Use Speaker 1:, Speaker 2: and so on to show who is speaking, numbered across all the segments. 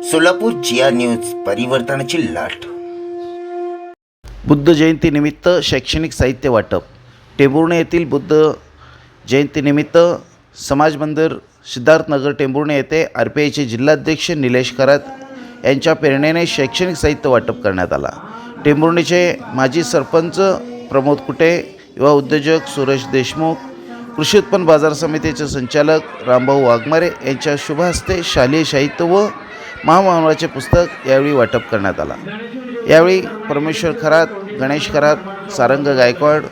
Speaker 1: सोलापूर जिया news परिवर्तनाची लाट।
Speaker 2: बुद्ध जयंतीनिमित्त शैक्षणिक साहित्य वाटप। टेंभुर्णी येथील बुद्ध जयंतीनिमित्त समाज मंदिर सिद्धार्थनगर टेंभुर्णी येथे RPIचे जिल्हाध्यक्ष निलेश खरात यांच्या प्रेरणेने शैक्षणिक साहित्य वाटप करण्यात आला। टेंभुर्णीचे माजी सरपंच प्रमोद कुटे, युवा उद्योजक सुरेश देशमुख, कृषी उत्पन्न बाजार समितीचे संचालक रामभाऊ वाघमारे यांच्या शुभ हस्ते शालेय साहित्य व महामानवाचे पुस्तक यावेळी वाटप करण्यात आला। यावेळी परमेश्वर खरात, गणेश खरात, सारंग गायकवाड,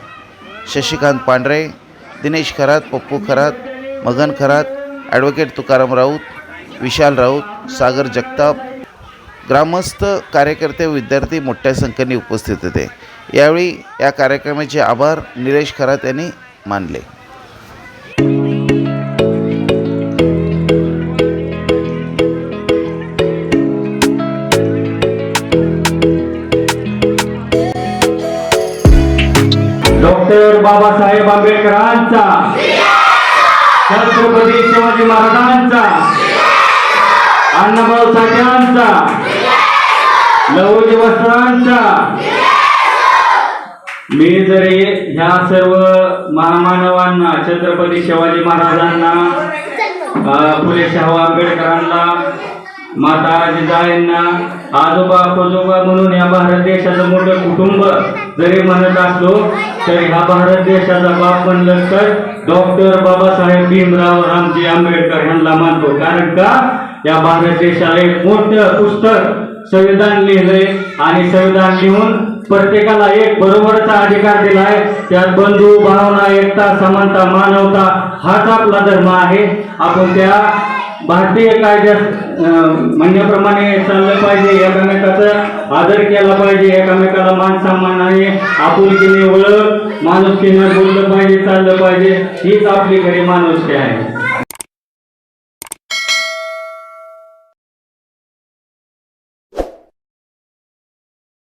Speaker 2: शशिकांत पांढरे, दिनेश खरात, पप्पू खरात, मगन खरात, ॲडव्होकेट तुकाराम राऊत, विशाल राऊत, सागर जगताप, ग्रामस्थ, कार्यकर्ते व विद्यार्थी मोठ्या संख्येने उपस्थित होते। यावेळी या कार्यक्रमाचे आभार निलेश खरात यांनी मानले।
Speaker 3: डॉक्टर बाबासाहेब आंबेडकरांचा, छत्रपती शिवाजी महाराजांचा, अण्णाभाऊ साठ्यांचा, लहुजी वस्त्रांचा। मी जरी ह्या सर्व महामानवांना, छत्रपती शिवाजी महाराजांना, फुले शाहू आंबेडकरांना, माता जिजाईंना आजोबा आजोबा म्हणून या भारत देशाचं मोठं कुटुंब जरी म्हणत असलो तरी हा भारत देशाचा बाप म्हणलं तर डॉक्टर बाबासाहेब भीमराव रामजी आंबेडकर यांना मानतो। कारण का या भारत देशाला एक मोठं पुस्तक संविधान लिहिलंय आणि संविधान लिहून प्रत्येकाला एक बरोबरचा अधिकार दिलाय। त्यात बंधू भावना, एकता, समानता, मानवता हाच आपला धर्म आहे। आपण त्या भारतीय कायद्यात म्हणण्याप्रमाणे चाललं पाहिजे, एकमेकाचा आदर केला पाहिजे, एकमेकाला मान सन्मानाने आपुलकीने ओळख माणुसकीने बोललं पाहिजे, चाललं पाहिजे। हीच आपली खरी माणुसकी आहे।